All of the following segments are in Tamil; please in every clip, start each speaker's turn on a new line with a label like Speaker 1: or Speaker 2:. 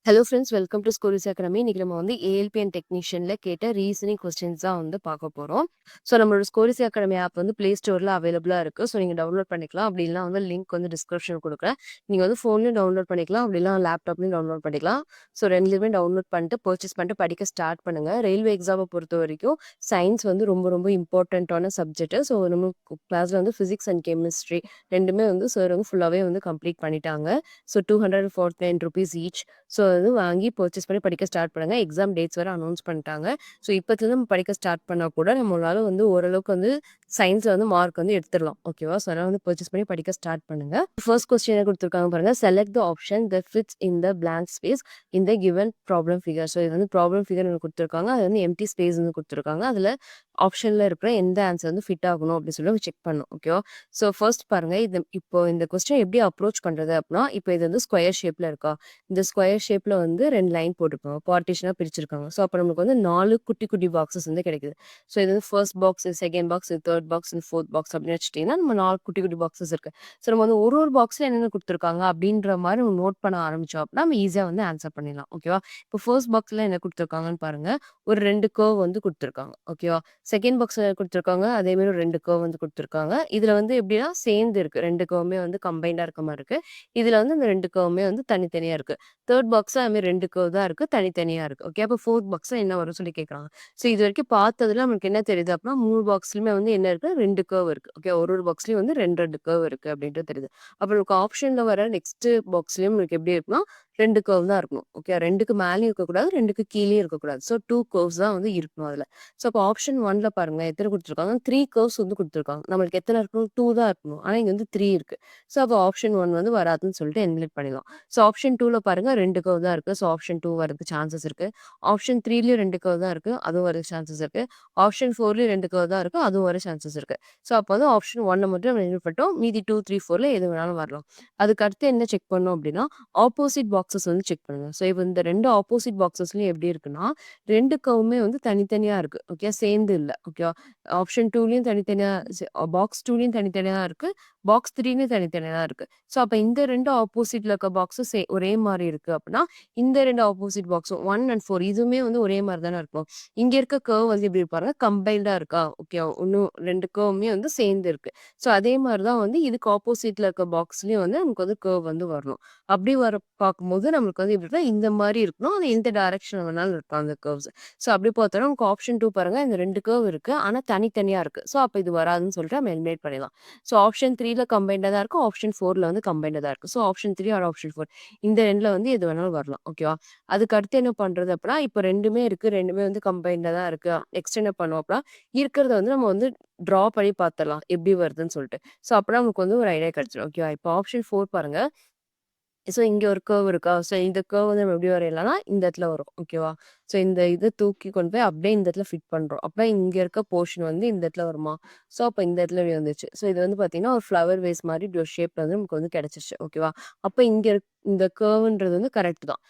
Speaker 1: Hello friends, welcome to schools academy. இன்னைக்கு நம்ம வந்து ஏஎல்பி அண்ட் டெக்னீஷியன்ல கேட்ட ரீசனிங் கொஸ்டின்ஸ் தான் வந்து பார்க்க போறோம். ஸோ நம்மளோட ஸ்கூல்ஸ் அகாடமி ஆப் வந்து பிளே ஸ்டோர்ல அவைலபிளா இருக்கு. ஸோ நீங்க டவுன்லோட் பண்ணிக்கலாம். அப்படி இல்லைனா வந்து லிங்க் வந்து டிஸ்கிரிப்ஷன் கொடுக்குறேன். நீங்க வந்து ஃபோன்லயும் டவுன்லோட் பண்ணிக்கலாம். அப்படி இல்லைனா லேப்டாப்லயும் டவுன்லோட் பண்ணிக்கலாம். ஸோ ரெண்டுலையுமே டவுன்லோட் பண்ணிட்டு பர்ச்சேஸ் பண்ணிட்டு படிக்க ஸ்டார்ட் பண்ணுங்க. ரயில்வே எக்ஸாமை பொறுத்த வரைக்கும் சயின்ஸ் வந்து ரொம்ப ரொம்ப இம்பார்ட்டண்ட்டான சப்ஜெக்ட். ஸோ நம்ம கிளாஸ்ல வந்து ஃபிசிக்ஸ் அண்ட் கெமிஸ்ட்ரி ரெண்டுமே வந்து சார் வந்து ஃபுல்லாகவே வந்து கம்ப்ளீட் பண்ணிட்டாங்க. So ₹249 each. ஸோ அது வாங்கி பர்ச்சேஸ் பண்ணி படிக்க ஸ்டார்ட் பண்ணுங்க. எக்ஸாம் டேட்ஸ் வேறு அனௌன்ஸ் பண்ணிட்டாங்க. ஸோ இப்போத்துலேருந்து நம்ம படிக்க ஸ்டார்ட் பண்ணால் கூட நம்மளால வந்து ஓரளவுக்கு வந்து சயின்ஸில் வந்து மார்க் வந்து எடுத்துடலாம். ஓகேவா? ஸோ அதனால் வந்து பர்ச்சேஸ் பண்ணி படிக்க ஸ்டார்ட் பண்ணுங்க. ஃபர்ஸ்ட் கொஸ்டின் என்ன கொடுத்துருக்காங்க பாருங்க. Select the option that fits in the blank space in the given problem figure. So இது வந்து ப்ராப்ளம் ஃபிகர் கொடுத்துருக்காங்க. அது வந்து எம்டி ஸ்பேஸ் வந்து கொடுத்துருக்காங்க. அதில் ஆப்ஷனில் இருக்கிற எந்த ஆன்சர் வந்து ஃபிட் ஆகணும் அப்படின்னு சொல்லி செக் பண்ணணும். ஓகேவா? ஸோ ஃபர்ஸ்ட் பாருங்க, இது இப்போ இந்த கொஸ்டின் எப்படி அப்ரோச் பண்ணுறது அப்படின்னா, இப்போ இது வந்து ஸ்கொயர் ஷேப்பில் இருக்கா? இந்த ஸ்கொயர் ஷேப்ல வந்து 2 லைன் போட்டிருப்பாங்க. பார்ட்டிஷனா பிரிச்சிருக்காங்க. ஸோ அப்போ நமக்கு வந்து 4 குட்டி குட்டி பாக்ஸஸ் வந்து கிடைக்குது. ஸோ இது வந்து first box, second box, third box, fourth box அப்படின்னு வச்சுட்டீங்கன்னா நம்ம 4 குட்டி குட்டி பாக்ஸஸ் இருக்கு. ஸோ நம்ம வந்து ஒரு பாக்ஸ்ல என்னென்ன கொடுத்துருக்காங்க அப்படின்ற மாதிரி நம்ம நோட் பண்ண ஆரம்பிச்சோம் அப்படின்னா நம்ம ஈஸியா வந்து ஆன்சர் பண்ணிடலாம். ஓகேவா? இப்போ ஃபர்ஸ்ட் பாக்ஸ்ல என்ன கொடுத்துருக்காங்கன்னு பாருங்க. ஒரு 2 கர்வ் வந்து கொடுத்துருக்காங்க. ஓகேவா? செகண்ட் பாக்ஸ்ல கொடுத்துருக்காங்க. அதே மாதிரி ஒரு 2 கர்வ் வந்து கொடுத்துருக்காங்க. இதுல வந்து எப்படின்னா சேர்ந்து இருக்கு. 2 கர்வுமே வந்து கம்பைண்டா இருக்க மாதிரி இருக்கு. இதுல வந்து இந்த 2 கர்வுமே வந்து தனித்தனியா இருக்கு. தேர்ட் பாக்ஸ்ல அதுமாரி 2 கர்வ் தான் இருக்கு. தனித்தனியா இருக்கு. ஓகே. அப்போ ஃபோர்த் பாக்ஸ்ல என்ன வரும்னு சொல்லி கேட்குறாங்க. ஸோ இதுவரைக்கும் பார்த்ததுல நமக்கு என்ன தெரியுது அப்படின்னா, 3 பாக்ஸ்லயுமே வந்து என்ன இருக்கு? 2 கர்வ் இருக்கு. ஓகே. ஒரு பாக்ஸ்லயும் வந்து 2 கர்வ் இருக்கு அப்படின்ட்டு தெரியுது. அப்போ நமக்கு ஆப்ஷன்ல வர நெக்ஸ்ட் பாக்ஸ்லயும் நமக்கு எப்படி இருக்குன்னா, 2 கர்வ் தான் இருக்கணும். ஓகே. 2க்கு மேலயும் இருக்கக்கூடாது. 2க்கு கீழயும் இருக்கக்கூடாது. ஸோ 2 கர்வ்ஸ் தான் வந்து இருக்கணும் அதுல. ஸோ அப்போ ஆப்ஷன் 1ல பாருங்க எத்தனை கொடுத்துருக்காங்க? 3 கர்வ்ஸ் வந்து கொடுத்துருக்காங்க. நம்மளுக்கு எத்தனை இருக்கணும்? 2 தான் இருக்கணும். ஆனா இங்க வந்து 3 இருக்கு. ஸோ அப்போ ஆப்ஷன் 1 வந்து வராதுன்னு சொல்லிட்டு எலிமினேட் பண்ணிடலாம். ஸோ ஆப்ஷன் 2ல பாருங்க 2 கர்வ் தான் இருக்கு. ஸோ ஆப்ஷன் 2 வரதுக்கு சான்சஸ் இருக்கு. ஆப்ஷன் 3லயும் 2 கர்வ் தான் இருக்கு. அதுவும் வரதுக்கு சான்சஸ் இருக்கு. ஆப்ஷன் 4லயும் 2 கர்வ் தான் இருக்கு. அதுவும் வர சான்சஸ் இருக்கு. ஸோ அப்போ வந்து ஆப்ஷன் 1 மட்டும் நம்ம எலிமினேட் பண்ணிட்டோம். மீதி 2, 3, 4ல எது வேணாலும் வரலாம். அதுக்கு அடுத்து என்ன செக் பண்ணோம் அப்படின்னா, ஆப்போசிட் பாக்ஸஸ் வந்து செக் பண்ணுங்க. ஸோ இப்போ இந்த 2 ஆப்போசிட் பாக்ஸஸ்லயும் எப்படி இருக்குன்னா, 2 கர்வுமே வந்து தனித்தனியா இருக்கு. ஓகே. சேர்ந்து இல்ல. ஓகேவா? ஆப்ஷன் 2லயும் தனித்தனியா பாக்ஸ் 2லயும் தனித்தனியா தான் இருக்கு. பாக்ஸ் 3லயும் தனித்தனியா தான் இருக்கு. ஸோ அப்ப இந்த 2 ஆப்போசிட்ல இருக்க பாக்ஸும் ஒரே மாரி இருக்கு அப்படின்னா, இந்த 2 ஆப்போசிட் பாக்ஸும் 1 அண்ட் 4 இதுவுமே வந்து ஒரே மாரி தானே இருக்கும். இங்க இருக்க கர்வ் வந்து எப்படி பாருங்க கம்பைன்டா இருக்கா? ஓகே. இன்னும் 2 கர்வுமே வந்து சேர்ந்து இருக்கு. ஸோ அதே மாரி தான் வந்து இதுக்கு ஆப்போசிட்ல இருக்க பாக்ஸ்லயும் வந்து நமக்கு வந்து கர்வ் வந்து வரணும். அப்படி பார்க்கும்போது நம்மளுக்கு வந்து எப்படின்னா இந்த மாரி இருக்கணும். அது எந்த டைரக்ஷன் வேணாலும் இருக்கலாம் அந்த கர்வ்ஸ். ஸோ அப்படி பார்த்தோம்னா நமக்கு ஆப்ஷன் 2 பாருங்க இந்த 2 கர்வ் இருக்கு. ஆனா தனித்தனியா இருக்கு. ஸோ அப்ப இது வராதுன்னு சொல்லிட்டு நம்ம எலிமினேட் பண்ணிடலாம். ஸோ ஆப்ஷன் 3ல கம்பைன்டா தான் இருக்கு. ஆப்ஷன் 4ல வந்து கம்பைன்டா தான் இருக்கு. ஸோ ஆப்ஷன் 3 ஆர் ஆப்ஷன் 4 இந்த 2ல வந்து எது வேணாலும் வரலாம். ஓகேவா? அதுக்கு அடுத்து என்ன பண்றது அப்படின்னா, இப்போ 2மே இருக்கு. 2மே வந்து கம்பைன்டா தான் இருக்கு. நெக்ஸ்ட் என்ன பண்ணுவோம் அப்படின்னா, இருக்கிறத வந்து நம்ம வந்து ட்ரா பண்ணி பார்த்துடலாம். எப்படி வருதுன்னு சொல்லிட்டு. ஸோ அப்பனா நமக்கு வந்து ஒரு ஐடியா கிடைச்சிடும். ஓகேவா? இப்போ ஆப்ஷன் 4 பாருங்க. ஸோ இங்க ஒரு கர்வ் இருக்கா? ஸோ இந்த கர்வ் வந்து நம்ம எப்படி வரையலாம்னா, இந்த இடத்துல வரும். ஓகேவா? ஸோ இந்த இத தூக்கி கொண்டு போய் அப்படியே இந்த இடத்துல ஃபிட் பண்றோம். அப்ப இங்க இருக்க போர்ஷன் வந்து இந்த இடத்துல வருமா? ஸோ அப்ப இந்த இடத்துல இப்படி வந்துருச்சு. ஸோ இது வந்து பார்த்தீங்கன்னா, ஒரு ஃப்ளவர் வேஸ் மாரி இப்படி ஒரு ஷேப்ல வந்து நமக்கு வந்து கிடைச்சிருச்சு. ஓகேவா? அப்ப இங்க இந்த கர்வ்ன்றது வந்து கரெக்ட் தான்.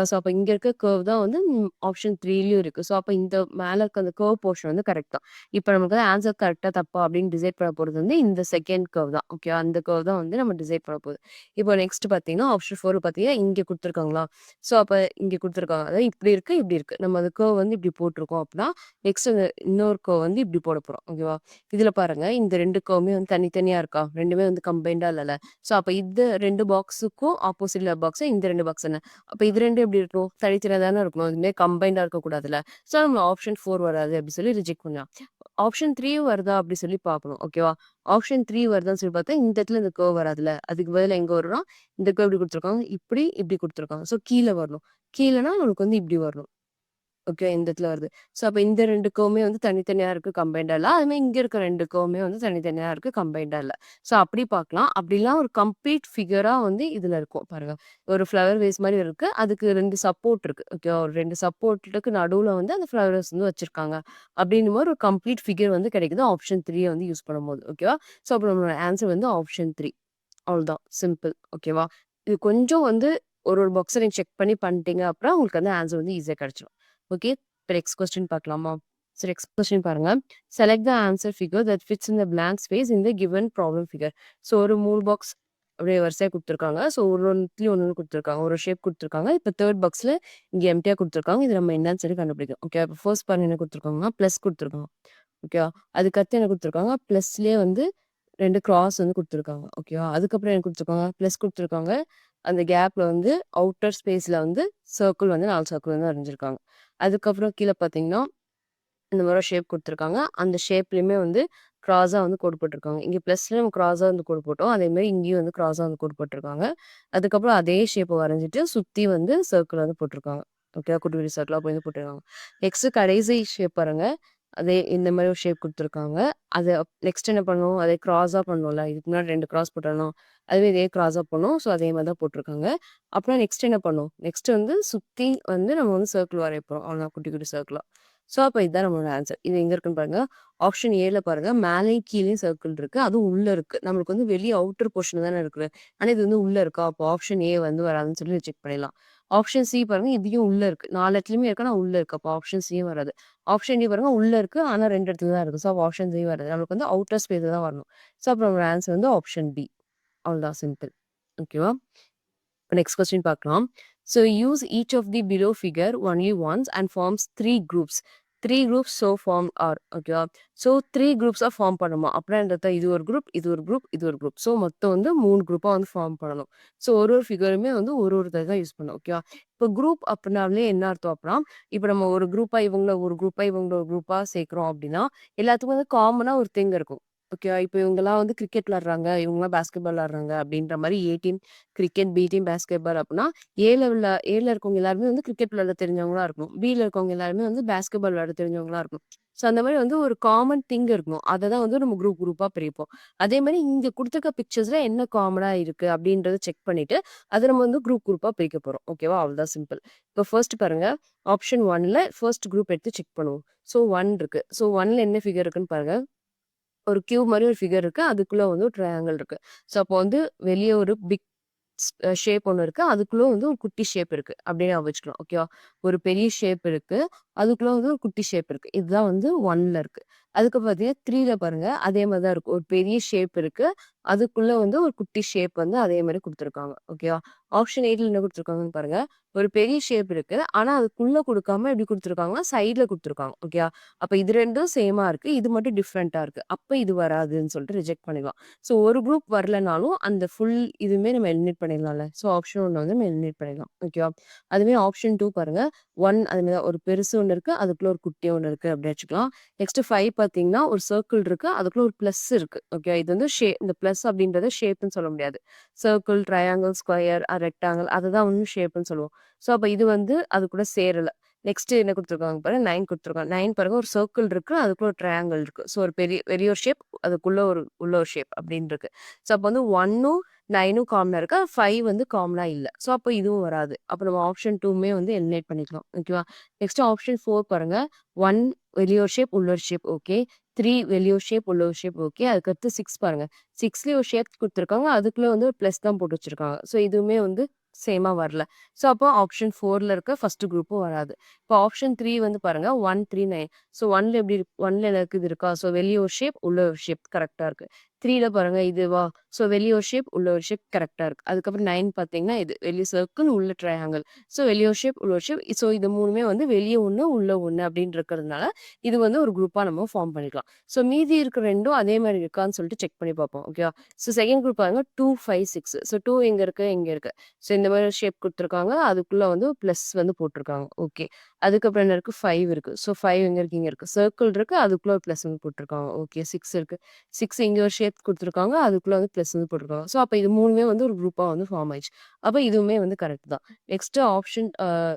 Speaker 1: ஸோ அப்ப இங்க இருக்க கர்வ் தான் வந்து ஆப்ஷன் 3லயும் இருக்கு. ஸோ அப்ப இந்த மேல இருக்க அந்த கர்வ் போர்ஷன் வந்து கரெக்ட் தான். இப்ப நமக்கு ஆன்சர் கரெக்ட்டா தப்பா அப்படின்னு டிசைட் பண்ண போறது வந்து இந்த செகண்ட் கர்வ் தான். ஓகேவா? அந்த கர்வ் தான் வந்து நம்ம டிசைட் பண்ண போகுது. இப்போ நெக்ஸ்ட் பார்த்தீங்கன்னா, ஆப்ஷன் 4 பார்த்தீங்கன்னா, இங்க குடுத்துருக்காங்களா? ஸோ அப்ப இங்க குடுத்துருக்காங்க. அதாவது இப்படி இருக்கு, இப்படி இருக்கு. நம்ம அந்த கர்வ் வந்து இப்படி போட்டுருக்கோம் அப்படின்னா, நெக்ஸ்ட் இன்னொரு கர்வ் வந்து இப்படி போட போறோம். ஓகேவா? இதுல பாருங்க இந்த 2 கர்வுமே வந்து தனித்தனியா இருக்கா? 2மே வந்து கம்பைன்டா இல்லல்ல. ஸோ அப்ப இந்த 2 பாக்ஸுக்கும் ஆப்போசிட்ல பாக்ஸ் இந்த 2 பாக்ஸ் என்ன? அப்ப இது 2 எப்படி இருக்கணும்? தனித்தனியா தானே இருக்கணும். இதுவுமே கம்பைன்டா இருக்கக்கூடாதுல்ல. ஸோ நம்ம ஆப்ஷன் 4 வராது அப்படி சொல்லி ரிஜெக்ட் பண்ணலாம். ஆப்ஷன் 3 வருதா அப்படி சொல்லி பார்க்கணும். ஓகேவா? ஆப்ஷன் 3 வருதான்னு சொல்லி பார்த்தா, இந்த இடத்துல இந்த கர்வ் வராதுல்ல. அதுக்கு பதிலா எங்க வரும்னா, இந்த கர்வ் இப்படி குடுத்துருக்காங்க. இப்படி, இப்படி குடுத்துருக்காங்க. ஸோ கீழ வரணும். கீழனா நமக்கு வந்து இப்படி வரணும். ஓகே. இந்த இடத்துல வருது. ஸோ அப்ப இந்த 2 கர்வுமே வந்து தனித்தனியா இருக்கு. கம்பைன்டா இல்ல. அதுமாரி இங்க இருக்க 2 கர்வுமே வந்து தனித்தனியா இருக்கு. கம்பைன்டா இல்ல. ஸோ அப்படி பார்க்கலாம். அப்படிலாம் ஒரு கம்ப்ளீட் ஃபிகரா வந்து இதுல இருக்கும். பாருங்க. ஒரு ஃப்ளவர் வேஸ் மாரி இருக்கு. அதுக்கு 2 சப்போர்ட் இருக்கு. ஓகேவா? ஒரு 2 சப்போர்ட்டுக்கு நடுவுல வந்து அந்த ஃப்ளவர் வேஸ் வந்து வச்சிருக்காங்க. அப்படின்னும்போது ஒரு கம்ப்ளீட் ஃபிகர் வந்து கிடைக்குது. ஆப்ஷன் 3 வந்து யூஸ் பண்ணும்போது. ஓகேவா? ஸோ அப்ப நம்மளோட ஆன்சர் வந்து ஆப்ஷன் 3. அவ்வளோதான். சிம்பிள். ஓகேவா? இது கொஞ்சம் வந்து ஒரு பாக்ஸ நீங்க செக் பண்ணி பண்ணிட்டீங்க அப்புறம் உங்களுக்கு வந்து ஆன்சர் வந்து ஈஸியா கிடைச்சிரும். ஓகே. இப்ப நெக்ஸ்ட் கொஸ்டின் பார்க்கலாமா? ஸோ நெக்ஸ்ட் கொஸ்டின் பாருங்க. Select the answer figure that fits in the blank space in the given problem figure. So ஒரு 3 பாக்ஸ் அப்படியே வரிசையா குடுத்துருக்காங்க. ஸோ ஒரு ஒண்ணுத்துலயும் ஒண்ணு ஒண்ணு குடுத்துருக்காங்க. ஒரு ஷேப் குடுத்துருக்காங்க. இப்ப 3 பாக்ஸ்ல இங்க எம்ப்டியா குடுத்துருக்காங்க. இது நம்ம என்னன்னு சொல்லி கண்டுபிடிக்கணும். ஓகே. இப்ப ஃபர்ஸ்ட் பாருங்க என்ன குடுத்துருக்காங்கன்னா, பிளஸ் குடுத்துருக்காங்க. ஓகேவா? அதுக்கடுத்து என்ன குடுத்துருக்காங்க, பிளஸ்லயே வந்து 2 கிராஸ் வந்து குடுத்துருக்காங்க. ஓகேவா? அதுக்கப்புறம் என்ன குடுத்துருக்காங்க, பிளஸ் குடுத்துருக்காங்க. அந்த கேப்ல வந்து அவுட்டர் ஸ்பேஸ்ல வந்து சர்க்கிள் வந்து 4 சர்க்கிள் வந்து வரைஞ்சிருக்காங்க. அதுக்கப்புறம் கீழ பார்த்தீங்கன்னா, இந்த மாரி ஒரு ஷேப் குடுத்துருக்காங்க. அந்த ஷேப்லயுமே வந்து கிராஸா வந்து கோடு போட்டுருக்காங்க. இங்க பிளஸ்ல நம்ம கிராஸா வந்து கோடு போட்டோம். அதேமாரி இங்கேயும் வந்து கிராஸா வந்து கோடு போட்டுருக்காங்க. அதுக்கப்புறம் அதே ஷேப்ப வரைஞ்சிட்டு சுத்தி வந்து சர்க்கிள் வந்து போட்டுருக்காங்க. ஓகேவா? குட்டி குட்டி சர்க்கிளா போய் போட்டுருக்காங்க. நெக்ஸ்ட் கடைசி ஷேப் பாருங்க. அதே இந்த மாரி ஒரு ஷேப் குடுத்துருக்காங்க. அத நெக்ஸ்ட் என்ன பண்ணணும், அதே கிராஸா பண்ணணும்ல. இதுக்கு முன்னாடி 2 கிராஸ் போட்டோம்னா, அதுவே இதே கிராஸா பண்ணணும். ஸோ அதே மாரி தான் போட்டுருக்காங்க. அப்புறம் நெக்ஸ்ட் என்ன பண்ணணும், நெக்ஸ்ட் வந்து சுத்தி வந்து நம்ம வந்து சர்க்கிள் வரைய போறோம். அவ்வளோதான் குட்டி குட்டி சர்க்கிளா. ஸோ அப்ப இதுதான் நம்மளோட ஆன்சர். இது எங்க இருக்குன்னு பாருங்க. ஆப்ஷன் ஏல பாருங்க. மேலேயும் கீழயும் சர்க்கிள் இருக்கு. அதுவும் உள்ள இருக்கு. நம்மளுக்கு வந்து வெளிய அவுட்டர் போர்ஷன் தானே இருக்கு. ஆனா இது வந்து உள்ள இருக்கா? அப்போ ஆப்ஷன் ஏ வந்து வராதுன்னு சொல்லி செக் பண்ணிடலாம். ஆப்ஷன் சி பாருங்க. இதையும் உள்ள இருக்கு. 4 இடத்துலயுமே இருக்கு. ஆனா உள்ள இருக்கு. அப்போ ஆப்ஷன் சியும் வராது. ஆப்ஷன் டி பாருங்க. உள்ள இருக்கு. ஆனா 2 இடத்துல தான் இருக்கு. ஸோ அப்போ ஆப்ஷன் சி வராது. நம்மளுக்கு வந்து அவுட்டர் ஸ்பேஸ் தான் வரணும். ஸோ அப்போ நம்மளோட ஆன்சர் வந்து ஆப்ஷன் பி. அவ்வளோதான் சிம்பிள். ஓகேவா? நெக்ஸ்ட் கொஸ்டின் பார்க்கலாம். So use each of the below figure only once and forms 3 groups. 3 groups so formed are. ஓகேவா? ஸோ 3 குரூப்ஸா ஃபார்ம் பண்ணணுமா? அப்படின்னா என்னது? இது ஒரு குரூப், இது ஒரு குரூப், இது ஒரு குரூப். ஸோ மொத்தம் வந்து 3 குரூப்பா வந்து ஃபார்ம் பண்ணணும். ஸோ ஒரு ஒரு ஃபிகருமே வந்து ஒரு தான் யூஸ் பண்ணணும். ஓகேவா? இப்போ குரூப் அப்படின்னாலே என்ன அர்த்தம் அப்படின்னா, இப்போ நம்ம ஒரு குரூப்பா இவங்கள ஒரு குரூப்பா இவங்கள ஒரு குரூப்பா சேர்க்கிறோம் அப்படின்னா, எல்லாத்துக்கும் வந்து காமனா ஒரு திங் இருக்கும். ஓகேவா? இப்போ இவங்கலாம் வந்து கிரிக்கெட் விளையாடுறாங்க, இவங்கலாம் பாஸ்கெட் பால் விளையாடுறாங்க அப்படின்ற மாரி A team cricket, B team basketball அப்டின்னா, ஏல இருக்கவங்க எல்லாருமே வந்து கிரிக்கெட் விளையாட தெரிஞ்சவங்களா இருக்கணும். பில இருக்கவங்க எல்லாருமே வந்து பாஸ்கெட் பால் விளையாட தெரிஞ்சவங்களா இருக்கணும். ஸோ அந்த மாரி வந்து ஒரு காமன் திங் இருக்கணும். அத தான் வந்து நம்ம குரூப்பா பிரிப்போம். அதே மாரி இங்க குடுத்துருக்க பிக்சர்ஸ்ல என்ன காமனா இருக்கு அப்டின்றத செக் பண்ணிட்டு, அத நம்ம வந்து குரூப்பா பிரிக்க போறோம். ஓகேவா? அவ்வளதான் சிம்பிள். இப்போ ஃபர்ஸ்ட் பாருங்க. ஆப்ஷன் 1ல ஃபர்ஸ்ட் குரூப் எடுத்து செக் பண்ணுவோம். ஸோ 1 இருக்கு. ஸோ 1ல என்ன ஃபிகர் இருக்குன்னு பாருங்க. ஒரு கியூப் மாரி ஒரு ஃபிகர் இருக்கு. அதுக்குள்ள வந்து ஒரு ட்ரையாங்கிள் இருக்கு. ஸோ அப்போ வந்து வெளிய ஒரு பிக் ஷேப் ஒண்ணு இருக்கு. அதுக்குள்ள வந்து ஒரு குட்டி ஷேப் இருக்கு. அப்படியே ஞாபகம் வச்சுக்கலாம். ஓகேவா? ஒரு பெரிய ஷேப் இருக்கு. அதுக்குள்ள வந்து ஒரு குட்டி ஷேப் இருக்கு. இதுதான் வந்து 1ல இருக்கு. அதுக்கு பார்த்தீங்கன்னா 3ல பாருங்க. அதே மாரி தான் இருக்கும். ஒரு பெரிய ஷேப் இருக்கு. அதுக்குள்ள வந்து ஒரு குட்டி ஷேப் வந்து அதே மாரி குடுத்துருக்காங்க. ஓகேவா? ஆப்ஷன் 8ல என்ன குடுத்துருக்காங்கன்னு பாருங்க. ஒரு பெரிய ஷேப் இருக்கு. ஆனா அதுக்குள்ள குடுக்காம எப்படி குடுத்துருக்காங்கன்னா, சைட்ல குடுத்துருக்காங்க. ஓகேவா? அப்ப இது 2ம் சேமா இருக்கு. இது மட்டும் டிஃபரெண்ட்டா இருக்கு. அப்ப இது வராதுன்னு சொல்லிட்டு ரிஜெக்ட் பண்ணிடலாம். ஸோ ஒரு குரூப் வரலனாலும், அந்த ஃபுல் இதுவுமே நம்ம எலிமினேட் பண்ணிடலாம்ல. ஸோ ஆப்ஷன் 1 வந்து நம்ம எலிமினேட் பண்ணிடலாம். ஓகேவா? அதுவே ஆப்ஷன் 2 பாருங்க. 1 அது மாரி தான் ஒரு பெருசு ஒண்ணு இருக்கு. அதுக்குள்ள ஒரு குட்டி ஒண்ணு இருக்கு அப்படி வச்சுக்கலாம். நெக்ஸ்ட் 5 பார்த்தீங்கன்னா, ஒரு சர்க்கிள் இருக்கு. அதுக்குள்ள ஒரு பிளஸ் இருக்கு. ஓகே. இது வந்து இந்த பிளஸ் அப்படின்றத ஷேப்ன்னு சொல்ல முடியாது. சர்க்கிள், ட்ரையாங்கிள், ஸ்கொயர், ரெக்டாங்கிள் அதுதான் வந்து ஷேப்ன்னு சொல்லுவோம். ஸோ அப்ப இது வந்து அது கூட சேரல. நெக்ஸ்ட் என்ன குடுத்துருக்காங்க பாருங்க. 9 குடுத்துருக்காங்க. 9 பாருங்க ஒரு சர்க்கிள் இருக்கு. அதுக்குள்ள ஒரு ட்ரையாங்கிள் இருக்கு. ஸோ ஒரு பெரிய ஒரு ஷேப், அதுக்குள்ள உள்ள ஒரு ஷேப் அப்படின்னு இருக்கு. ஸோ அப்ப வந்து 1ம் 9ம் காமனா இருக்கு. 5 வந்து காமனா இல்ல. ஸோ அப்ப இதுவும் வராது. அப்ப நம்ம ஆப்ஷன் 2மே வந்து எலிமினேட் பண்ணிக்கலாம். ஓகேவா? நெக்ஸ்ட் ஆப்ஷன் 4 பாருங்க. 1 வெளிய ஒரு ஷேப், உள்ள ஒரு ஷேப் ஓகே. 3 வெளிய ஒரு ஷேப், உள்ள ஒரு ஷேப் ஓகே. அதுக்கடுத்து 6 பாருங்க. 6லயும் ஒரு ஷேப் குடுத்துருக்காங்க. அதுக்குள்ள வந்து ஒரு பிளஸ் தான் போட்டு வச்சிருக்காங்க. ஸோ இதுவுமே வந்து சேமா வரல. ஸோ அப்போ ஆப்ஷன் 4ல இருக்க ஃபர்ஸ்ட் குரூப்பும் வராது. இப்போ ஆப்ஷன் 3 வந்து பாருங்க. 1, 3, 9 ஸோ 1ல எப்படி 1ல எனக்கு இது இருக்கா? ஸோ வெளிய ஒரு ஷேப், உள்ள ஒரு ஷேப் கரெக்ட்டா இருக்கு. 3ல பாருங்க இதுவா? ஸோ வெளிய ஒரு ஷேப், உள்ள ஒரு ஷேப் கரெக்ட்டா இருக்கு. அதுக்கப்புறம் 9 பார்த்தீங்கன்னா, இது வெளிய சர்க்கிள், உள்ள ட்ரையாங்கிள். ஸோ வெளிய ஒரு ஷேப், உள்ள ஒரு ஷேப். ஸோ இது 3மே வந்து வெளிய 1, உள்ள 1 அப்படின்னு இருக்கிறதுனால, இது வந்து ஒரு குரூப்பா நம்ம ஃபார்ம் பண்ணிக்கலாம். ஸோ மீதி இருக்கிற 2ம் அதே மாரி இருக்கான்னு சொல்லிட்டு செக் பண்ணி பார்ப்போம். ஓகேவா? ஸோ செகண்ட் குரூப் பாருங்க 2, 5, 6 ஸோ 2 எங்க இருக்கு? இங்க இருக்கு. ஸோ இந்த மாரி ஷேப் குடுத்துருக்காங்க. அதுக்குள்ள வந்து பிளஸ் வந்து போட்டுருக்காங்க. ஓகே. அதுக்கப்புறம் என்ன இருக்கு? 5 இருக்கு. ஸோ 5 எங்க இருக்கு? இங்க இருக்கு. சர்க்கிள் இருக்கு. அதுக்குள்ள ஒரு பிளஸ் வந்து போட்டுருக்காங்க. ஓகே. 6 இருக்கு. 6 இங்க ஒரு ஷேப் குடுத்துருக்காங்க. அதுக்குள்ள வந்து பிளஸ் வந்து போட்டுருக்காங்க. ஸோ அப்ப இது 3மே வந்து ஒரு குரூப்பா வந்து ஃபார்ம் ஆயிடுச்சு. அப்ப இதுவுமே வந்து கரெக்ட் தான். நெக்ஸ்ட் ஆப்ஷன்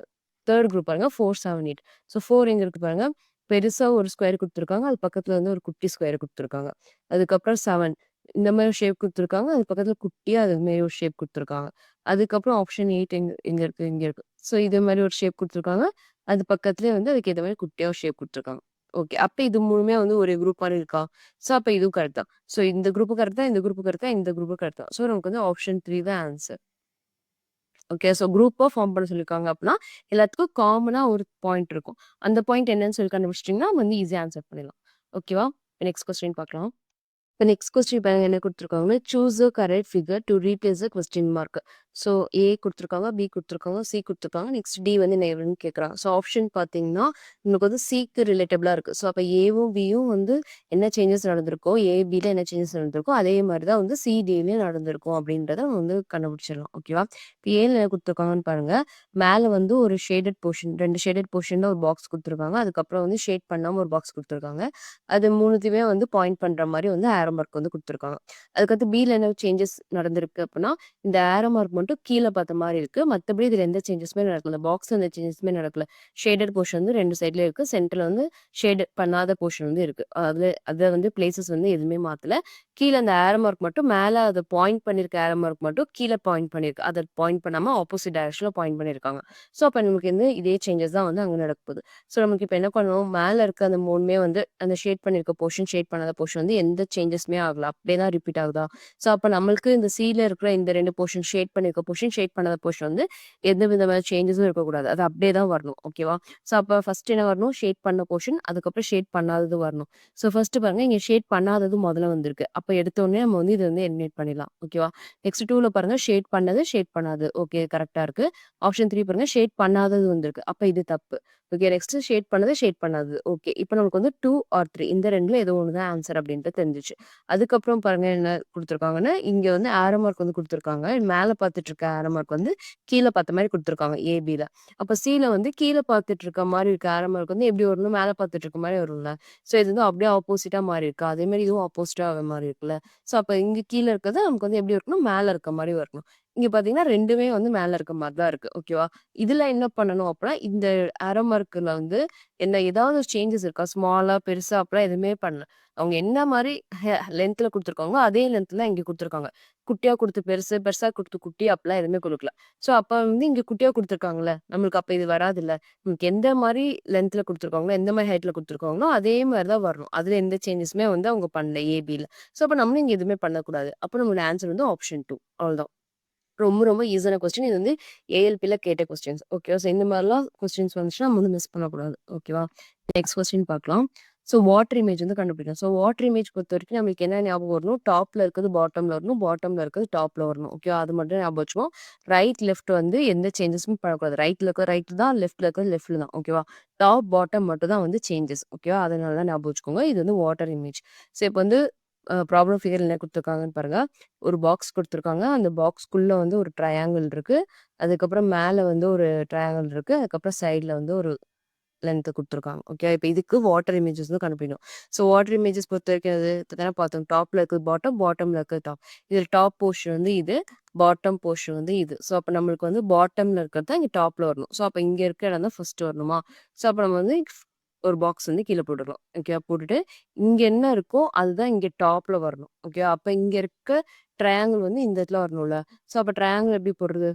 Speaker 1: 3 குரூப் பாருங்க. 4, 7, 8 ஸோ 4 எங்க இருக்கு பாருங்க. பெருசா ஒரு ஸ்கொயர் குடுத்துருக்காங்க. அது பக்கத்துல வந்து ஒரு குட்டி ஸ்கொயர் குடுத்துருக்காங்க. அதுக்கப்புறம் 7 இந்த மாரி ஷேப் குடுத்துருக்காங்க. அது பக்கத்துல குட்டியா அது மாரி ஒரு ஷேப் குடுத்துருக்காங்க. அதுக்கப்புறம் ஆப்ஷன் 8 எங்க எங்க இருக்கு? இங்க இருக்கு. ஸோ இதே மாரி ஒரு ஷேப் குடுத்துருக்காங்க. அது பக்கத்துலயே வந்து அதுக்கு ஏத்த மாரி குட்டியா ஒரு ஷேப் குடுத்துருக்காங்க. ஓகே. அப்ப இது 3மே வந்து ஒரே குரூப் மாரி இருக்கா? ஸோ அப்ப இதுவும் கரெக்ட் தான். ஸோ இந்த குரூப்பும் கரெக்ட் தான், இந்த குரூப்பும் கரெக்ட் தான், இந்த குரூப்பும் கரெக்ட் தான். ஸோ நமக்கு வந்து ஆப்ஷன் 3 தான் ஆன்ஸர். ஓகே. ஸோ குரூப்பா ஃபார்ம் பண்ண சொல்லியிருக்காங்க அப்டின்னா, எல்லாத்துக்கும் காமனா ஒரு பாயிண்ட் இருக்கும். அந்த பாயிண்ட் என்னன்னு சொல்லி கண்டுபிடிச்சிட்டீங்கன்னா, வந்து ஈஸியா ஆன்ஸர் பண்ணிடலாம். ஓகேவா? நெக்ஸ்ட் கொஸ்டின் பார்க்கலாம். இப்போ நெக்ஸ்ட் கொஸ்டின் பாருங்க என்ன குடுத்துருக்காங்கன்னா, choose a correct figure to replace a question mark. So A குடுத்துருக்காங்க, பி குடுத்துருக்காங்க, சி குடுத்துருக்காங்க. நெக்ஸ்ட் டி வந்து என்ன வரும்னு கேட்குறாங்க. ஸோ ஆப்ஷன் பார்த்தீங்கன்னா, நமக்கு வந்து சிக்கு ரிலேட்டபிளா இருக்கு. ஸோ அப்போ ஏவும், பியும் வந்து என்ன சேஞ்சஸ் நடந்திருக்கோ, ஏ, பில என்ன சேஞ்சஸ் நடந்திருக்கோ, அதே மாரி தான் வந்து சி, டிலயும் நடந்திருக்கும் அப்படின்றத நம்ம வந்து கண்டுபிடிச்சிடலாம். ஓகேவா? இப்போ ஏல என்ன குடுத்துருக்காங்கன்னு பாருங்க. மேல வந்து ஒரு ஷேடட் போர்ஷன் 2 ஷேடட் போர்ஷன்ல ஒரு பாக்ஸ் குடுத்துருக்காங்க. அதுக்கப்புறம் வந்து ஷேட் பண்ணாம ஒரு பாக்ஸ் குடுத்துருக்காங்க. அது 3த்தையுமே வந்து பாயிண்ட் பண்ற மாரி வந்து ஆரோ மார்க் வந்து குடுத்துருக்காங்க. அதுக்கடுத்து பில என்ன சேஞ்சஸ் நடந்திருக்கு அப்டின்னா, இந்த ஆரோ மார்க் மட்டும் கீழ பார்த்த மாரி இருக்கு. மத்தபடி இதுல எந்த சேஞ்சஸுமே நடக்கல. பாக்ஸ்ல எந்த சேஞ்சஸுமே நடக்கல. ஷேடட் போர்ஷன் வந்து 2 சைட்லயும் இருக்கு. சென்டர்ல வந்து ஷேட் பண்ணாத போர்ஷன் வந்து இருக்கு. அத வந்து பிளேஸஸ் வந்து எதுவுமே மாத்தல. கீழ அந்த ஆரோ மார்க் மட்டும் மேல அத பாயிண்ட் பண்ணியிருக்க ஆரோ மார்க் மட்டும் கீழ பாயிண்ட் பண்ணியிருக்கு. அத பாயிண்ட் பண்ணாம ஆப்போசிட் டைரக்ஷன்ல பாயிண்ட் பண்ணியிருக்காங்க. ஸோ அப்ப நமக்கு வந்து இதே சேஞ்சஸ் தான் வந்து அங்க நடக்க போகுது. ஸோ நமக்கு இப்ப என்ன பண்ணணும், மேல இருக்க அந்த 3மே வந்து அந்த ஷேட் பண்ணியிருக்க போர்ஷன், ஷேட் பண்ணாத போர்ஷன் வந்து எந்த சேஞ்சஸுமே ஆகல. அப்படியே தான் ரிப்பீட் ஆகுதா? ஸோ அப்ப நம்மளுக்கு இந்த சில இருக்கிற இந்த 2 போர்ஷன் ஷேட் பண்ணியிருக்க போர்ஷன், ஷேட் பண்ணாத போர்ஷன் வந்து எந்த விதமான சேஞ்சஸும் இருக்கக்கூடாது. அது அப்படியே தான் வரணும். ஓகேவா? ஸோ அப்ப ஃபர்ஸ்ட் என்ன வரணும்? ஷேட் பண்ண போர்ஷன், அதுக்கப்புறம் ஷேட் பண்ணாதது வரணும். ஸோ ஃபர்ஸ்ட் பாருங்க, இங்க ஷேட் பண்ணாதது முதல்ல வந்திருக்கு. அப்ப எடுத்தோனே நம்ம வந்து இத வந்து எலிமினேட் பண்ணிடலாம். ஓகேவா? நெக்ஸ்ட் 2ல பாருங்க, ஷேட் பண்ணது, ஷேட் பண்ணாதது. ஓகே, கரெக்ட்டா இருக்கு. ஆப்ஷன் 3 பாருங்க, ஷேட் பண்ணாதது வந்திருக்கு. அப்ப இது தப்பு. ஓகே, நெக்ஸ்ட் ஷேட் பண்ணது, ஷேட் பண்ணாதது. ஓகே. இப்ப நமக்கு வந்து 2 ஆர் 3 இந்த 2ல ஏதோ ஒண்ணு தான் ஆன்ஸர் அப்படின்ட்டு தெரிஞ்சுச்சு. அதுக்கப்புறம் பாருங்க என்ன குடுத்துருக்காங்கன்னா, இங்க வந்து ஆரோ மார்க் வந்து குடுத்துருக்காங்க. மேல பார்த்துட்டு இருக்க ஆரோ மார்க் வந்து கீழ பார்த்த மாரி குடுத்துருக்காங்க ஏ, பில. அப்ப சில வந்து கீழ பார்த்துட்டு இருக்க மாரி இருக்க ஆரோ மார்க் வந்து எப்படி வரணும்? மேல பார்த்துட்டு இருக்க மாரி வரும்ல. ஸோ இது வந்து அப்படியே ஆப்போசிட்டா மாறி இருக்கு. அதே மாரி இதுவும் ஆப்போசிட்டா மாறி இருக்குல்ல. ஸோ அப்ப இங்க கீழ இருக்கிறது நமக்கு வந்து எப்படி இருக்கணும்? மேல இருக்க மாரி வரணும். இங்க பார்த்தீங்கன்னா 2மே வந்து மேல இருக்க மாரி தான் இருக்கு. ஓகேவா? இதுல என்ன பண்ணணும் அப்படின்னா, இந்த ஆரோ மார்க்ல வந்து என்ன ஏதாவது சேஞ்சஸ் இருக்கா? ஸ்மாலா, பெருசா அப்படிலாம் எதுவுமே பண்ணல. அவங்க என்ன மாரி லென்த்ல குடுத்துருக்காங்களோ, அதே லென்த்ல தான் இங்க குடுத்துருக்காங்க. குட்டியா குடுத்து பெருசு, பெருசா குடுத்து குட்டி அப்படிலாம் எதுவுமே குடுக்கல. ஸோ அப்ப வந்து இங்க குட்டியா குடுத்துருக்காங்கல்ல, நம்மளுக்கு அப்ப இது வராதுல்ல. நமக்கு எந்த மாரி லென்த்ல குடுத்துருக்காங்களோ, எந்த மாரி ஹைட்ல குடுத்துருக்காங்களோ, அதே மாரி தான் வரணும். அதுல எந்த சேஞ்சஸுமே வந்து அவங்க பண்ணல ஏபில. ஸோ அப்ப நம்மளும் இங்க எதுவுமே பண்ணக்கூடாது. அப்ப நம்மளோட ஆன்ஸர் வந்து ஆப்ஷன் 2 அவ்வளோதான். ரொம்ப, ரொம்ப ஈஸியான கொஸ்டின். இது வந்து ஏஎல்பில கேட்ட கொஸ்டின்ஸ். ஓகேவா? ஸோ இந்த மாரிலாம் கொஸ்டின்ஸ் வந்துச்சுன்னா நம்ம வந்து மிஸ் பண்ணக்கூடாது. ஓகேவா? நெக்ஸ்ட் கொஸ்டின் பார்க்கலாம். ஸோ வாட்டர் இமேஜ் வந்து கண்டுபிடிக்கணும். ஸோ வாட்டர் இமேஜ் பொறுத்தவரைக்கும் நம்மளுக்கு என்ன ஞாபகம் வரணும்? டாப்ல இருக்கிறது பாட்டம்ல வரணும். பாட்டம்ல இருக்கிறது டாப்ல வரணும். ஓகேவா? அது மட்டும் ஞாபகம் வச்சுக்கோம். ரைட், லெஃப்ட் வந்து எந்த சேஞ்சஸும் பண்ணக்கூடாது. ரைட்ல இருக்கிறது ரைட் தான். லெஃப்ட்ல இருக்கிறது லெஃப்ட்ல தான். ஓகேவா? டாப், பாட்டம் மட்டும் தான் வந்து சேஞ்சஸ். ஓகேவா? அதனால தான் ஞாபகம் வச்சுக்கோங்க. இது வந்து வாட்டர் இமேஜ். ஸோ இப்ப வந்து ப்ராப்ளம் ஃபிகர் என்ன குடுத்துருக்காங்கன்னு பாருங்க. ஒரு பாக்ஸ் குடுத்துருக்காங்க. அந்த பாக்ஸ்க்குள்ள வந்து ஒரு ட்ரையாங்கிள் இருக்கு. அதுக்கப்புறம் மேல வந்து ஒரு ட்ரையாங்கிள் இருக்கு. அதுக்கப்புறம் சைட்ல வந்து ஒரு லென்த் குடுத்துருக்காங்க. ஓகே. இப்ப இதுக்கு வாட்டர் இமேஜஸ் வந்து கண்டுபிடிக்கணும். ஸோ வாட்டர் இமேஜஸ் பொறுத்தவரைக்கும் அது இப்ப தானே பார்த்தோம். டாப்ல இருக்கிறது பாட்டம், பாட்டம்ல இருக்கிறது டாப். இதுல டாப் போர்ஷன் வந்து இது. பாட்டம் போர்ஷன் வந்து இது. ஸோ அப்ப நம்மளுக்கு வந்து பாட்டம்ல இருக்கிறது தான் இங்க டாப்ல வரணும். ஸோ அப்ப இங்க இருக்க இடம் தான் ஃபர்ஸ்ட் வரணுமா? ஸோ அப்ப நம்ம வந்து ஒரு பாக்ஸ் வந்து கீழ போட்டுக்கலாம். ஓகேவா? போட்டுட்டு இங்க என்ன இருக்கோ அதுதான் இங்க டாப்ல வரணும். ஓகேவா? அப்ப இங்க இருக்க ட்ரையாங்கிள் வந்து இந்த இடத்துல வரணும்ல. ஸோ அப்ப ட்ரையாங்கிள் எப்படி போடுறது?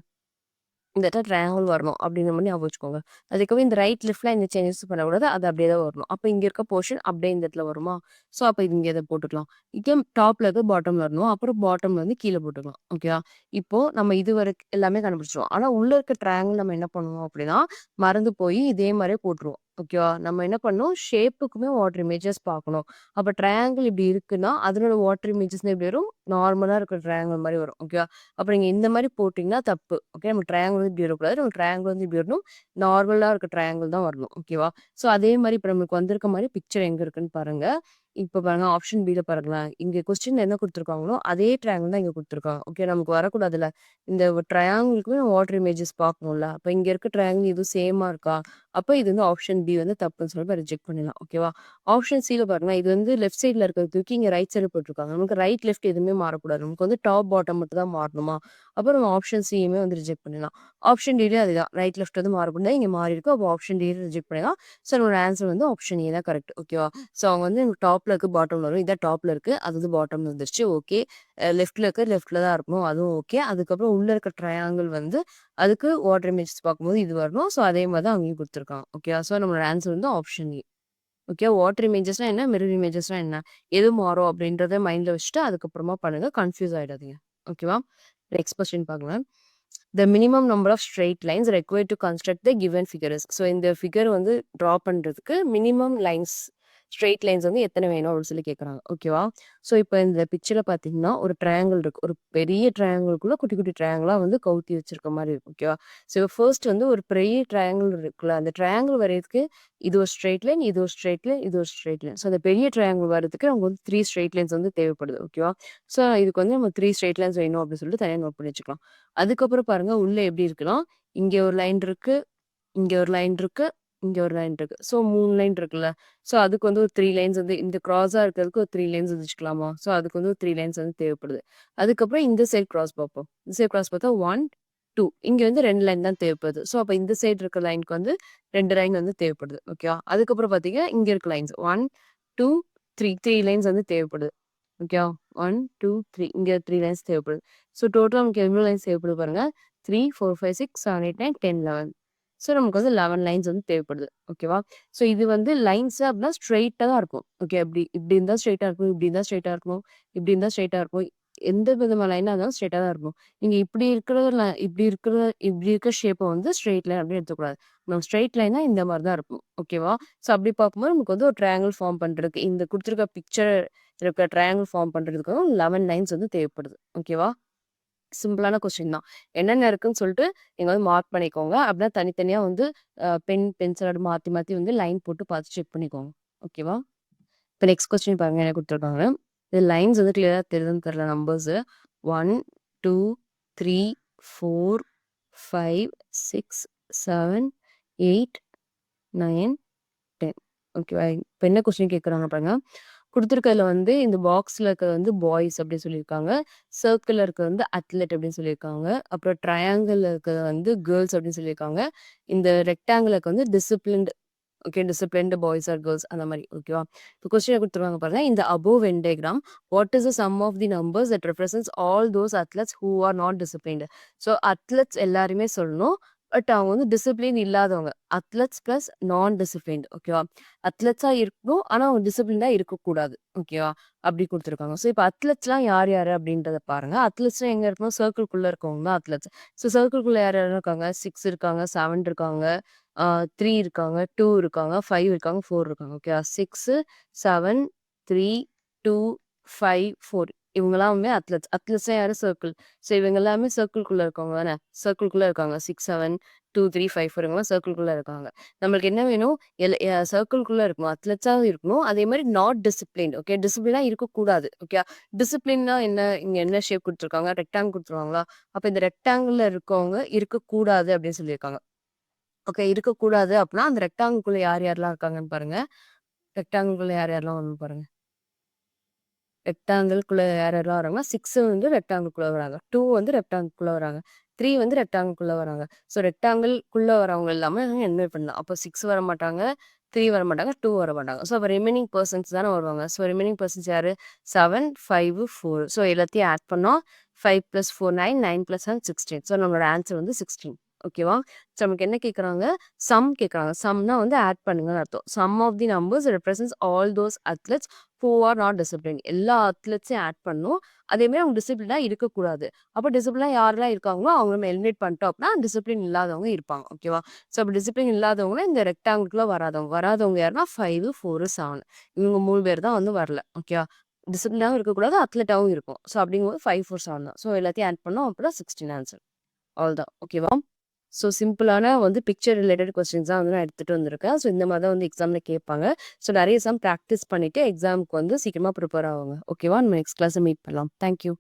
Speaker 1: இந்த இடத்துல ட்ரையாங்கிள் வரணும் அப்படின்ற மாரி ஞாபகம் வச்சுக்கோங்க. அதுக்கப்புறம் இந்த ரைட், லெஃப்ட்ல எந்த சேஞ்சஸும் பண்ணக்கூடாது. அது அப்படியே தான் வரணும். அப்ப இங்க இருக்க போர்ஷன் அப்படியே இந்த இடத்துல வருமா? ஸோ அப்ப இது இங்க இத போட்டுக்கலாம். இங்க டாப்ல இருக்கு பாட்டம்ல வரணும். அப்புறம் பாட்டம்ல வந்து கீழ போட்டுக்கலாம். ஓகேவா? இப்போ நம்ம இதுவரைக்கும் எல்லாமே கண்டுபிடிச்சுருவோம். ஆனா உள்ள இருக்க ட்ரையாங்கிள் நம்ம என்ன பண்ணுவோம் அப்படின்னா, மறந்து போய் இதே மாரியே போட்டுருவோம். ஓகேவா? நம்ம என்ன பண்ணணும், ஷேப்புக்குமே வாட்டர் இமேஜஸ் பார்க்கணும். அப்ப ட்ரையாங்கிள் இப்படி இருக்குன்னா, அதனோட வாட்டர் இமேஜஸ் எப்படி வரும்? நார்மலா இருக்கிற ட்ரையாங்கிள் மாரி வரும். ஓகேவா? அப்ப நீங்க இந்த மாரி போட்டீங்கன்னா தப்பு. ஓகே. நம்ம ட்ரையாங்கிள் வந்து இப்படி வரக்கூடாது. நம்ம ட்ரையாங்கிள் வந்து இப்படி வரணும். நார்மலா இருக்க ட்ரையாங்கிள் தான் வரணும். ஓகேவா? ஸோ அதே மாரி இப்ப நமக்கு வந்திருக்க மாரி பிக்சர் எங்க இருக்குன்னு பாருங்க. இப்ப பாருங்க ஆப்ஷன் பில பாருங்களேன். இங்க கொஸ்டின்ல என்ன குடுத்துருக்காங்களோ, அதே ட்ரையாங்கிள் தான் இங்க குடுத்துருக்காங்க. ஓகே. நமக்கு வரக்கூடாதுல்ல. இந்த ட்ரையாங்கிள்க்குமே வாட்டர் இமேஜஸ் பார்க்கணும்ல. அப்ப இங்க இருக்க ட்ரையாங்கிள் இதுவும் சேமா இருக்கா? அப்ப இது வந்து ஆப்ஷன் பி வந்து தப்புன்னு சொல்லி ரிஜெக்ட் பண்ணிடலாம். ஓகேவா? ஆப்ஷன் சில பாருங்க. இது வந்து லெஃப்ட் சைட்ல இருக்கிறத தூக்கி இங்க ரைட் சைடுல போட்டுருக்காங்க. நமக்கு ரைட், லெஃப்ட் எதுவுமே மாறக்கூடாது. நமக்கு வந்து டாப், பாட்டம் மட்டும் தான் மாறணுமா? அப்ப நம்ம ஆப்ஷன் சியுமே வந்து ரிஜெக்ட் பண்ணிடலாம். ஆப்ஷன் டிலயும் அதுதான். ரைட், லெஃப்ட் வந்து மாறக்கூடாது. இங்க மாறியிருக்கு. அப்போ ஆப்ஷன் டி ரிஜெக்ட் பண்ணிடலாம். ஸோ நம்மளோட ஆன்சர் வந்து ஆப்ஷன் ஏ தான் கரெக்ட். ஓகேவா? ஸோ அவங்க வந்து டாப்ல இருக்கு, பாட்டம்ல வரும். இதான் டாப்ல இருக்கு. அது வந்து பாட்டம்ல வந்துருச்சு. ஓகே. லெஃப்ட்ல இருக்கு, லெஃப்ட்ல தான் இருக்கணும். அதுவும் ஓகே. அதுக்கப்புறம் உள்ள இருக்க ட்ரையாங்கிள் வந்து அதுக்கு வாட்டர் இமேஜஸ் பார்க்கும்போது இது வரணும். ஸோ அதே மாரி தான் அங்கேயும் குடுத்துருக்காங்க. ஓகேவா? ஸோ நம்மளோட ஆன்சர் வந்து ஆப்ஷன் ஏ. ஓகே. வாட்டர் இமேஜஸ்னா என்ன? மிரர் இமேஜஸ்னா என்ன? எது மாறும் அப்படின்றத மைண்ட்ல வச்சுட்டு அதுக்கப்புறமா பண்ணுங்க. கன்ஃப்யூஸ் ஆயிடாதீங்க. ஓகேவா? நெக்ஸ்ட் கொஸ்டின் பார்க்கலாம். The minimum number of straight lines required to construct the given figure is. So இந்த ஃபிகர் வந்து ட்ரா பண்றதுக்கு மினிமம் லைன்ஸ் ஸ்ட்ரெயிட் லைன்ஸ் வந்து எத்தனை வேணும் அப்படின்னு சொல்லி கேட்குறாங்க. ஓகேவா? ஸோ இப்போ இந்த பிக்சர்ல பார்த்தீங்கன்னா, ஒரு ட்ரையாங்கிள் இருக்கு. ஒரு பெரிய ட்ரையாங்கிள்குள்ள குட்டி குட்டி ட்ரையாங்கிளா வந்து கவுத்தி வச்சிருக்க மாரி இருக்கும். ஓகேவா? ஸோ ஃபர்ஸ்ட் வந்து ஒரு பெரிய ட்ரையாங்கிள் இருக்குல்ல, அந்த ட்ரையாங்கிள் வரையறதுக்கு இது ஒரு ஸ்ட்ரெயிட் லைன், இது ஒரு ஸ்ட்ரெயிட் லைன், இது ஒரு ஸ்ட்ரெயிட் லைன். ஸோ அந்த பெரிய ட்ரையாங்கிள் வரதுக்கு நமக்கு வந்து 3 ஸ்ட்ரெயிட் லைன்ஸ் வந்து தேவைப்படுது. ஓகேவா? ஸோ இதுக்கு வந்து நம்ம 3 ஸ்ட்ரெயிட் லைன்ஸ் வேணும் அப்படின்னு சொல்லிட்டு தனியா நோட் பண்ணி வச்சுக்கலாம். அதுக்கப்புறம் பாருங்க உள்ள எப்படி இருக்குன்னா, இங்க ஒரு லைன் இருக்கு, இங்க ஒரு லைன் இருக்கு, இங்க ஒரு லைன் இருக்கு. ஸோ 3 லைன் இருக்குல்ல. ஸோ அதுக்கு வந்து ஒரு 3 லைன்ஸ் வந்து இந்த கிராஸா இருக்கிறதுக்கு ஒரு 3 லைன்ஸ் வச்சுக்கலாமா? ஸோ அதுக்கு வந்து ஒரு 3 லைன்ஸ் வந்து தேவைப்படுது. அதுக்கப்புறம் இந்த சைடு கிராஸ் பார்ப்போம். இந்த சைடு கிராஸ் பார்த்தா 1, 2 இங்க வந்து 2 லைன் தான் தேவைப்படுது. ஸோ அப்ப இந்த சைடு இருக்க லைனுக்கு வந்து 2 லைன் வந்து தேவைப்படுது. ஓகேவா? அதுக்கப்புறம் பார்த்தீங்கன்னா, இங்க இருக்க லைன்ஸ் 1, 2, 3 லைன்ஸ் வந்து தேவைப்படுது. ஓகேவா? 1, 2, 3 இங்க 3 லைன்ஸ் தேவைப்படுது. ஸோ டோட்டலா நமக்கு எவ்வளோ லைன்ஸ் தேவைப்படுது பாருங்க. 3, 4, 5, 6, 7, 8, 9, 10, 11. ஸோ நமக்கு வந்து 11 லைன்ஸ் வந்து தேவைப்படுது. ஓகேவா? ஸோ இது வந்து லைன்ஸ் அப்படின்னா ஸ்ட்ரெயிட்டா தான் இருக்கும். ஓகே. இப்படி இப்படி இருந்தா ஸ்ட்ரெயிட்டா இருக்கும். இப்படி இருந்தா ஸ்ட்ரெயிட்டா இருக்கும். இப்படி இருந்தா ஸ்ட்ரெயிட்டா இருக்கும். எந்த விதமான லைனா இருந்தாலும் ஸ்ட்ரெயிட்டா தான் இருக்கும். நீங்க இப்படி இருக்கிற ஷேப்ப வந்து ஸ்ட்ரெயிட் லைன் அப்படின்னு எடுத்துக்கூடாது. நம்ம ஸ்ட்ரெயிட் லைனா இந்த மாரி தான் இருக்கும். ஓகேவா? ஸோ அப்படி பார்க்கும்போது நமக்கு வந்து ஒரு ட்ரையாங்கிள் ஃபார்ம் பண்றதுக்கு இந்த குடுத்துருக்க பிக்சர் இருக்க ட்ரையாங்கிள் ஃபார்ம் பண்றதுக்கு 11 லைன்ஸ் வந்து தேவைப்படுது. ஓகேவா? சிம்பிளான கொஸ்டின் தான். என்னென்ன இருக்குன்னு சொல்லிட்டு நீங்க வந்து மார்க் பண்ணிக்கோங்க. அப்படின்னா தனித்தனியா வந்து பென்சிலோட மாத்தி மாத்தி வந்து லைன் போட்டு பார்த்து செக் பண்ணிக்கோங்க. ஓகேவா? இப்ப நெக்ஸ்ட் கொஸ்டின் பாருங்க என்ன குடுத்துருக்காங்க. இது லைன்ஸ் வந்து கிளியரா தெரியுதுன்னு தெரியல நம்பர்ஸ். 1, 2, 3, 4, 5, 6, 7, 8, 9, 10. ஓகேவா? இப்ப என்ன கொஸ்டின் கேட்குறாங்க பாருங்க. குடுத்துருக்கதுல வந்து இந்த பாக்ஸ்ல இருக்கிறது வந்து பாய்ஸ் அப்படின்னு சொல்லியிருக்காங்க. சர்க்கிள்ல இருக்கிறது வந்து அத்லெட் அப்படின்னு சொல்லியிருக்காங்க. அப்புறம் ட்ரையாங்கிள்ல இருக்கிறது வந்து கேர்ல்ஸ் அப்படின்னு சொல்லியிருக்காங்க. இந்த ரெக்டாங்கிளுக்கு வந்து disciplined okay. Disciplined boys or girls அந்த மாரி. ஓகேவா? இப்போ கொஸ்டின் குடுத்துருக்காங்க பாருங்க. இந்த above given diagram what is the sum of the numbers that represents all those athletes who are not disciplined. So athletes எல்லாருமே சொல்லணும். பட் அவங்க வந்து டிசிப்ளின் இல்லாதவங்க. Athletes plus non disciplined. ஓகேவா? அத்லெட்ஸா இருக்கணும். ஆனா அவங்க டிசிப்ளின்டா இருக்கக்கூடாது. ஓகேவா? அப்படி குடுத்துருக்காங்க. ஸோ இப்போ அத்லெட்ஸ்லாம் யார் யாரு அப்படின்றத பாருங்க. அத்லெட்ஸ்லாம் எங்க இருக்கணும்? சர்க்கிள்குள்ள இருக்கவங்க தான் அத்லெட்ஸ். ஸோ சர்க்கிள்குள்ள யார் யார் இருக்காங்க? 6 இருக்காங்க, 7 இருக்காங்க, 3 இருக்காங்க, 2 இருக்காங்க, 5 இருக்காங்க, 4 இருக்காங்க. ஓகேவா? 6, 7, 3, 2, 5, 4 இவங்கலாமே அத்லெட்ஸ். அத்லெட்ஸ்னா யாரு? சர்க்கிள். ஸோ இவங்க எல்லாமே சர்க்கிள்குள்ள இருக்கவங்க தானே. சர்க்கிள்குள்ள இருக்காங்க. 6, 7, 2, 3, 5, 4 இவங்கலாம் சர்க்கிள்குள்ள இருக்காங்க. நம்மளுக்கு என்ன வேணும்? சர்க்கிள்குள்ள இருக்கணும். அத்லெட்ஸாவும் இருக்கணும். அதே மாரி நாட் டிசிப்ளின்ட். ஓகே. டிசிப்ளினா இருக்கக்கூடாது. ஓகே. டிசிப்ளின்னா என்ன? இங்க என்ன ஷேப் குடுத்துருக்காங்க? ரெக்டாங்கிள் குடுத்துருக்காங்களா? அப்ப இந்த ரெக்டாங்கிள்ல இருக்கவங்க இருக்கக்கூடாது அப்படின்னு சொல்லியிருக்காங்க. ஓகே. இருக்கக்கூடாது அப்டின்னா, அந்த ரெக்டாங்கிள்குள்ள யார் யாரெல்லாம் இருக்காங்கன்னு பாருங்க. ரெக்டாங்கிள்குள்ள யார் யாரெல்லாம் வரணும் பாருங்க. ரெக்டாங்கிள்குள்ள யார் யாரெல்லாம் வராங்கன்னா, 6 வந்து ரெக்டாங்கிள்குள்ள வராங்க. 2 வந்து ரெக்டாங்கிள்குள்ள வராங்க. 3 வந்து ரெக்டாங்கிள்குள்ள வராங்க. ஸோ ரெக்டாங்கிள்குள்ள வரவங்க எல்லாமே எலிமினேட் பண்ணலாம். அப்போ 6 வரமாட்டாங்க, 3 வரமாட்டாங்க, 2 வரமாட்டாங்க. ஸோ அப்ப ரிமைனிங் பெர்சன்ஸ் தானே வருவாங்க. ஸோ ரிமைனிங் பெர்சன்ஸ் யாரு? 7, 5, 4. ஸோ எல்லாத்தையும் ஆட் பண்ணா 5 + 4 9, 9 + 1 16. ஸோ நம்மளோட ஆன்சர் வந்து 16. ஓகேவா? ஸோ நமக்கு என்ன கேட்குறாங்க? சம் கேட்குறாங்க. சம்னா வந்து ஆட் பண்ணுங்கன்னு அர்த்தம். Sum of the numbers represents all those athletes who are not discipline. எல்லா அத்லெட்ஸையும் ஆட் பண்ணணும். அதேமாரி அவங்க டிசிப்ளினா இருக்கக்கூடாது. அப்போ டிசிப்ளினா யாரெல்லாம் இருக்காங்களோ அவங்க நம்ம எலிமினேட் பண்ணிட்டோம் அப்படின்னா, டிசிப்ளின் இல்லாதவங்க இருப்பாங்க. ஓகேவா? ஸோ அப்ப டிசிப்ளின் இல்லாதவங்கன்னா இந்த ரெக்டாங்கிள்குள்ள வராதவங்க. வராதவங்க யாருன்னா 5, 4, 7 இவங்க 3 பேர் தான் வந்து வரல. ஓகேவா? டிசிப்ளினாவும் இருக்கக்கூடாது, அத்லெட்டாவும் இருக்கும். ஸோ அப்படிங்கும்போது 5, 4, 7 தான். ஸோ எல்லாத்தையும் ஆட் பண்ணோம் அப்படின்னா 16 ஆன்சர். அவ்வளோதான். ஓகேவா? ஸோ சிம்பிளான வந்து பிக்சர் ரிலேட்டட் கொஸ்டின்ஸ் தான் வந்து நான் எடுத்துட்டு வந்திருக்கேன். ஸோ இந்த மாரி தான் வந்து எக்ஸாம்ல கேட்பாங்க. ஸோ நெறைய சம் பிராக்டிஸ் பண்ணிட்டு எக்ஸாம்க்கு வந்து சீக்கிரமா ப்ரிப்பேர் ஆவுங்க. ஓகேவா? நம்ம நெக்ஸ்ட் கிளாஸ்ல மீட் பண்ணலாம். Thank you.